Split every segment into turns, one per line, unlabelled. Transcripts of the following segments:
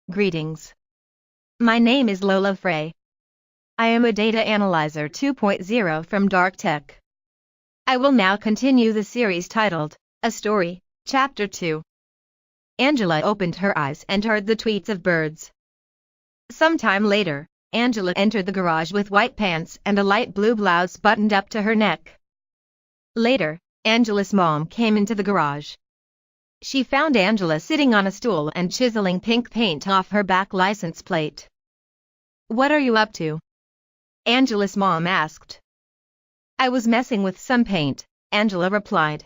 Greetings. My name is Lola Frey. I am a data analyzer 2.0 from Dark Tech. I will now continue the series titled, A Story, Chapter 2. Angela opened her eyes and heard the tweets of birds. Sometime later, Angela entered the garage with white pants and a light blue blouse buttoned up to her neck. Later, Angela's mom came into the garage. She found Angela sitting on a stool and chiseling pink paint off her back license plate. "What are you up to?" Angela's mom asked. "I was messing with some paint," Angela replied.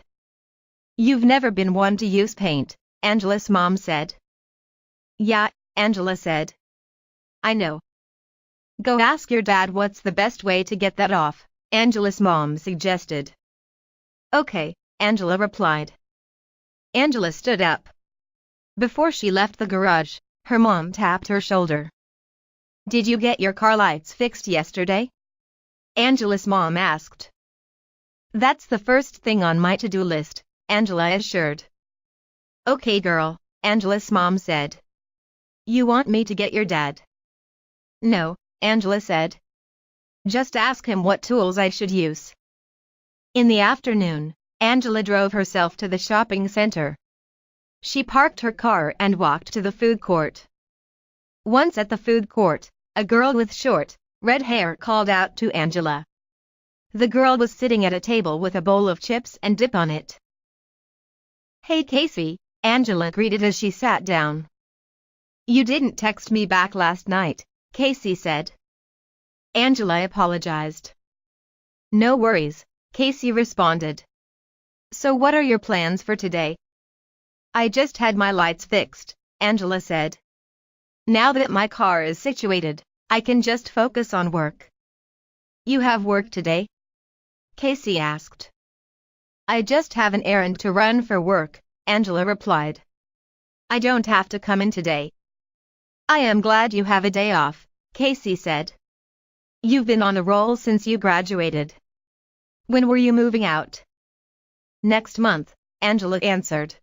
"You've never been one to use paint," Angela's mom said. "Yeah," Angela said. "I know. Go ask your dad what's the best way to get that off," Angela's mom suggested. "Okay," Angela replied. Angela stood up. Before she left the garage, her mom tapped her shoulder. "Did you get your car lights fixed yesterday?" Angela's mom asked. "That's the first thing on my to-do list," Angela assured. "Okay girl," Angela's mom said. "You want me to get your dad?" "No," Angela said. "Just ask him what tools I should use." In the afternoon, Angela drove herself to the shopping center. She parked her car and walked to the food court. Once at the food court, a girl with short, red hair called out to Angela. The girl was sitting at a table with a bowl of chips and dip on it. "Hey Casey," Angela greeted as she sat down. "You didn't text me back last night," Casey said. Angela apologized. "No worries," Casey responded. "So what are your plans for today?" "I just had my lights fixed," Angela said. "Now that my car is situated, I can just focus on work." "You have work today?" Casey asked. "I just have an errand to run for work," Angela replied. "I don't have to come in today." "I am glad you have a day off," Casey said. "You've been on a roll since you graduated. When were you moving out?" "Next month," Angela answered.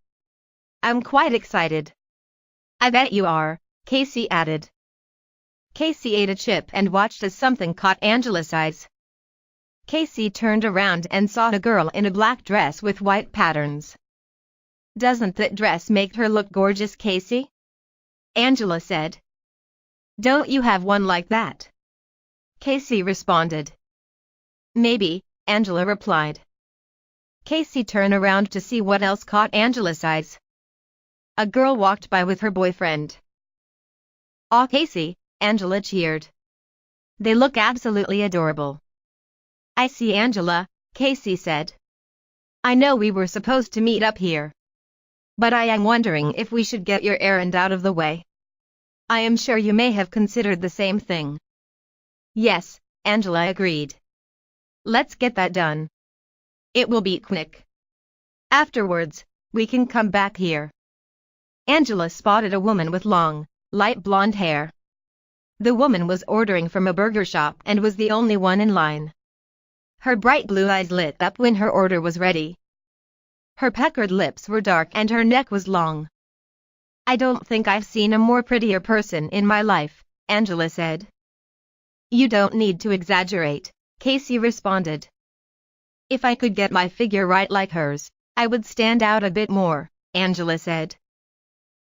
"I'm quite excited." "I bet you are," Casey added. Casey ate a chip and watched as something caught Angela's eyes. Casey turned around and saw a girl in a black dress with white patterns. "Doesn't that dress make her look gorgeous, Casey?" Angela said. "Don't you have one like that?" Casey responded. "Maybe," Angela replied. Casey turned around to see what else caught Angela's eyes. A girl walked by with her boyfriend. "Aw Casey," Angela cheered. "They look absolutely adorable." "I see Angela," Casey said. "I know we were supposed to meet up here. But I am wondering if we should get your errand out of the way. I am sure you may have considered the same thing." "Yes," Angela agreed. "Let's get that done. It will be quick. Afterwards, we can come back here." Angela spotted a woman with long, light blonde hair. The woman was ordering from a burger shop and was the only one in line. Her bright blue eyes lit up when her order was ready. Her puckered lips were dark and her neck was long. "I don't think I've seen a more prettier person in my life," Angela said. "You don't need to exaggerate," Casey responded. "If I could get my figure right like hers, I would stand out a bit more," Angela said.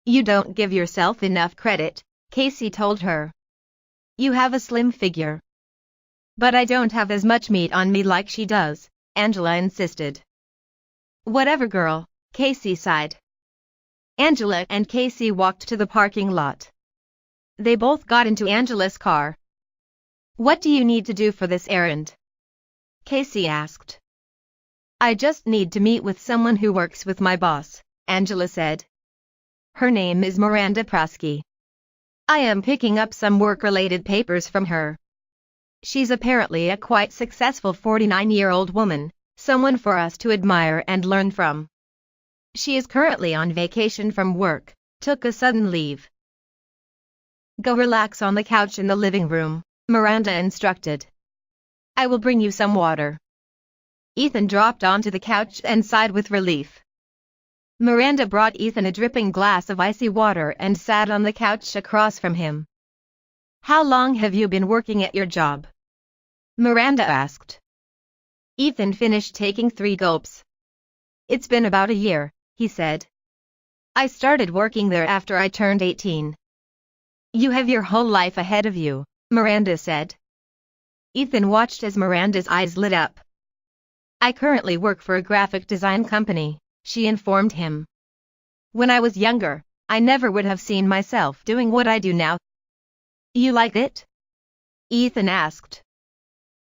"You don't give yourself enough credit," Casey told her. "You have a slim figure." "But I don't have as much meat on me like she does," Angela insisted. "Whatever girl," Casey sighed. Angela and Casey walked to the parking lot. They both got into Angela's car. "What do you need to do for this errand?" Casey asked. "I just need to meet with someone who works with my boss," Angela said. "Her name is Miranda Prasky. I am picking up some work-related papers from her. She's apparently a quite successful 49-year-old woman, someone for us to admire and learn from. She is currently on vacation from work, took a sudden leave." "Go relax on the couch in the living room," Miranda instructed. "I will bring you some water." Ethan dropped onto the couch and sighed with relief. Miranda brought Ethan a dripping glass of icy water and sat on the couch across from him. "How long have you been working at your job?" Miranda asked. Ethan finished taking 3 gulps. "It's been about a year," he said. "I started working there after I turned 18. "You have your whole life ahead of you," Miranda said. Ethan watched as Miranda's eyes lit up. "I currently work for a graphic design company," she informed him. "When I was younger, I never would have seen myself doing what I do now." "You like it?" Ethan asked.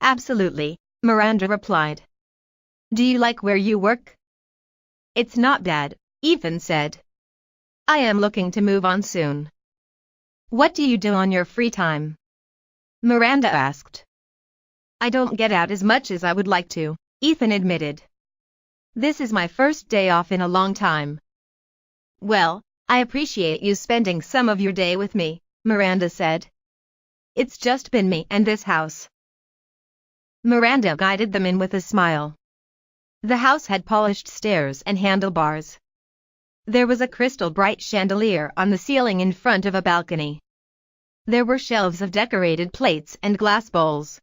"Absolutely," Miranda replied. "Do you like where you work?" "It's not bad," Ethan said. "I am looking to move on soon." "What do you do on your free time?" Miranda asked. "I don't get out as much as I would like to," Ethan admitted. "This is my first day off in a long time." "Well, I appreciate you spending some of your day with me," Miranda said. "It's just been me and this house." Miranda guided them in with a smile. The house had polished stairs and handlebars. There was a crystal bright chandelier on the ceiling in front of a balcony. There were shelves of decorated plates and glass bowls.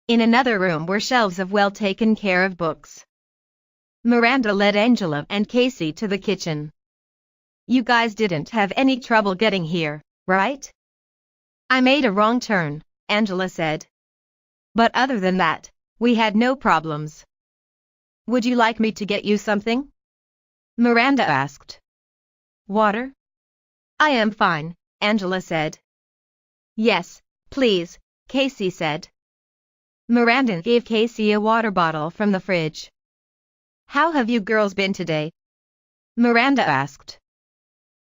In another room were shelves of well taken care of books. Miranda led Angela and Casey to the kitchen. "You guys didn't have any trouble getting here, right?" "I made a wrong turn," Angela said. "But other than that, we had no problems." "Would you like me to get you something?" Miranda asked. "Water?" "I am fine," Angela said. "Yes, please," Casey said. Miranda gave Casey a water bottle from the fridge. "How have you girls been today?" Miranda asked.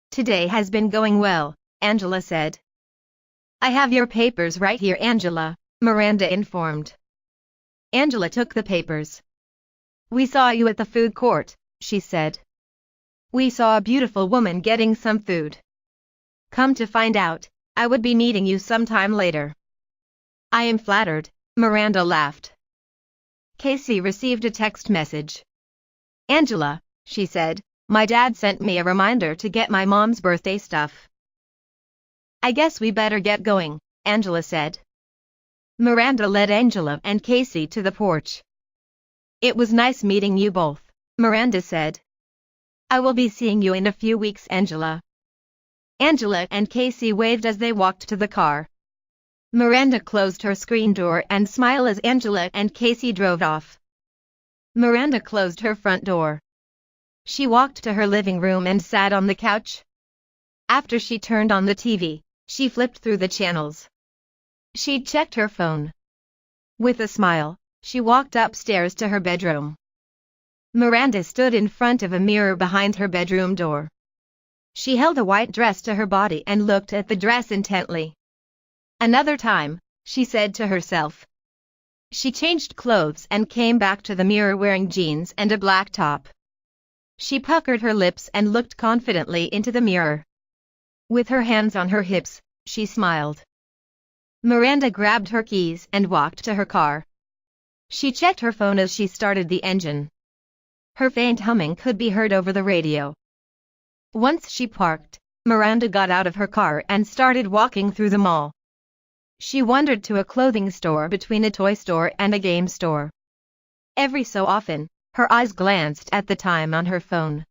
"Today has been going well," Angela said. "I have your papers right here, Angela," Miranda informed. Angela took the papers. "We saw you at the food court," she said. "We saw a beautiful woman getting some food. Come to find out, I would be meeting you sometime later." "I am flattered," Miranda laughed. Casey received a text message. "Angela," she said, "my dad sent me a reminder to get my mom's birthday stuff." "I guess we better get going," Angela said. Miranda led Angela and Casey to the porch. "It was nice meeting you both," Miranda said. "I will be seeing you in a few weeks, Angela." Angela and Casey waved as they walked to the car. Miranda closed her screen door and smiled as Angela and Casey drove off. Miranda closed her front door. She walked to her living room and sat on the couch. After she turned on the TV, she flipped through the channels. She checked her phone. With a smile, she walked upstairs to her bedroom. Miranda stood in front of a mirror behind her bedroom door. She held a white dress to her body and looked at the dress intently. "Another time," she said to herself. She changed clothes and came back to the mirror wearing jeans and a black top. She puckered her lips and looked confidently into the mirror. With her hands on her hips, she smiled. Miranda grabbed her keys and walked to her car. She checked her phone as she started the engine. Her faint humming could be heard over the radio. Once she parked, Miranda got out of her car and started walking through the mall. She wandered to a clothing store between a toy store and a game store. Every so often, her eyes glanced at the time on her phone.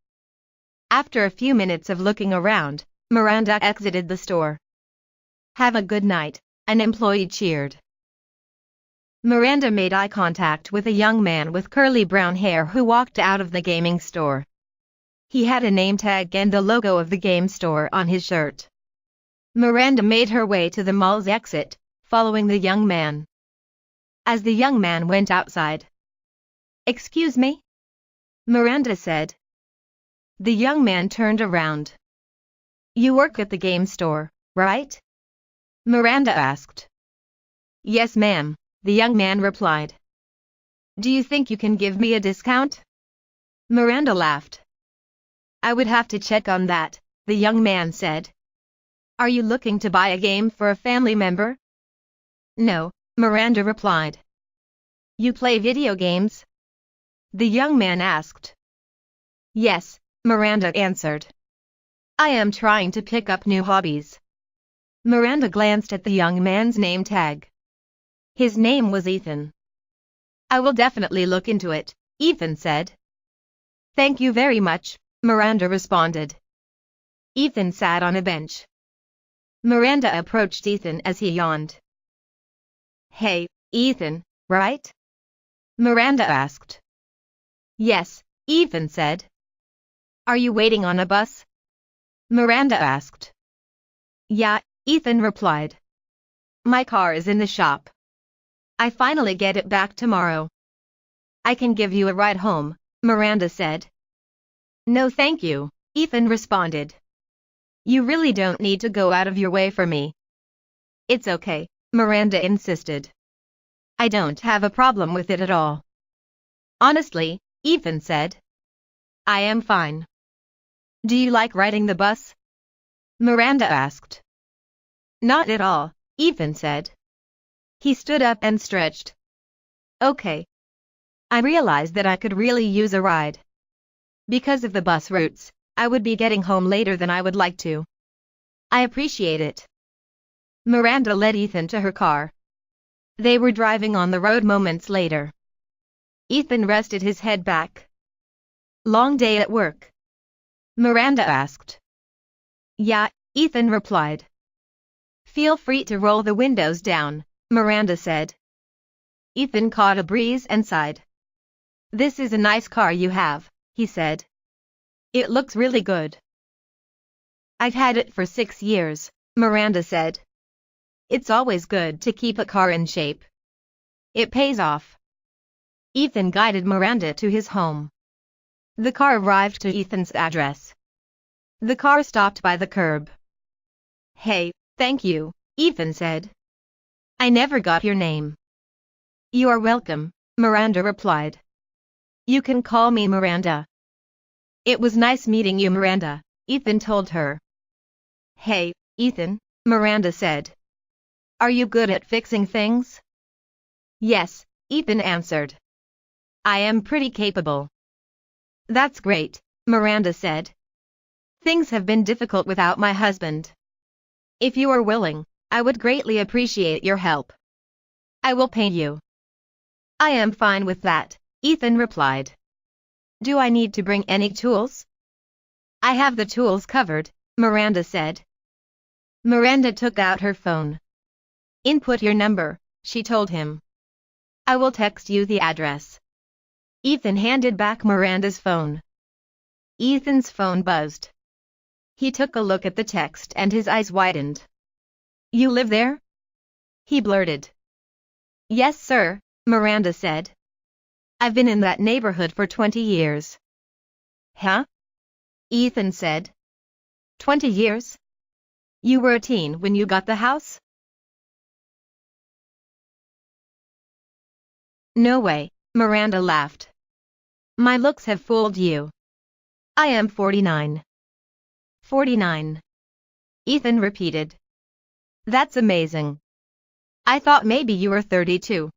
After a few minutes of looking around, Miranda exited the store. "Have a good night," an employee cheered. Miranda made eye contact with a young man with curly brown hair who walked out of the gaming store. He had a name tag and the logo of the game store on his shirt. Miranda made her way to the mall's exit, following the young man. As the young man went outside, "Excuse me?" Miranda said. The young man turned around. "You work at the game store, right?" Miranda asked. "Yes, ma'am," the young man replied. "Do you think you can give me a discount?" Miranda laughed. "I would have to check on that," the young man said. "Are you looking to buy a game for a family member?" "No," Miranda replied. "You play video games?" the young man asked. "Yes, Miranda answered. I am trying to pick up new hobbies. Miranda glanced at the young man's name tag. His name was Ethan. I will definitely look into it, Ethan said. Thank you very much, Miranda responded. Ethan sat on a bench. Miranda approached Ethan as he yawned. Hey, Ethan, right? Miranda asked. Yes, Ethan said. Are you waiting on a bus? Miranda asked. Yeah, Ethan replied. My car is in the shop. I finally get it back tomorrow. I can give you a ride home, Miranda said. No thank you, Ethan responded. You really don't need to go out of your way for me. It's okay, Miranda insisted. I don't have a problem with it at all. Honestly, Ethan said. I am fine. Do you like riding the bus? Miranda asked. Not at all, Ethan said. He stood up and stretched. Okay. I realized that I could really use a ride. Because of the bus routes, I would be getting home later than I would like to. I appreciate it. Miranda led Ethan to her car. They were driving on the road moments later. Ethan rested his head back. Long day at work? Miranda asked. Yeah, Ethan replied. Feel free to roll the windows down, Miranda said. Ethan caught a breeze and sighed. This is a nice car you have, he said. It looks really good. I've had it for 6 years, Miranda said. It's always good to keep a car in shape. It pays off. Ethan guided Miranda to his home. The car arrived to Ethan's address. The car stopped by the curb. Hey, thank you, Ethan said. I never got your name. You are welcome, Miranda replied. You can call me Miranda. It was nice meeting you, Miranda, Ethan told her. Hey, Ethan, Miranda said. Are you good at fixing things? Yes, Ethan answered. I am pretty capable. That's great, Miranda said. Things have been difficult without my husband. If you are willing, I would greatly appreciate your help. I will pay you. I am fine with that, Ethan replied. Do I need to bring any tools? I have the tools covered, Miranda said. Miranda took out her phone. Input your number, she told him. I will text you the address. Ethan handed back Miranda's phone. Ethan's phone buzzed. He took a look at the text and his eyes widened. You live there? He blurted. Yes, sir, Miranda said. I've been in that neighborhood for 20 years. Huh? Ethan said. 20 years? You were a teen when you got the house? No way, Miranda laughed. My looks have fooled you. I am 49. 49. Ethan repeated. That's amazing. I thought maybe you were 32.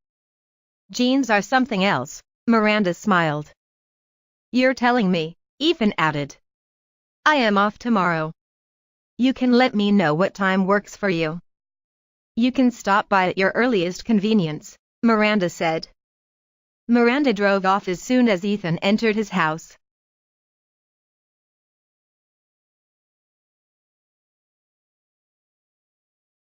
Genes are something else, Miranda smiled. You're telling me, Ethan added. I am off tomorrow. You can let me know what time works for you. You can stop by at your earliest convenience, Miranda said. Miranda drove off as soon as Ethan entered his house.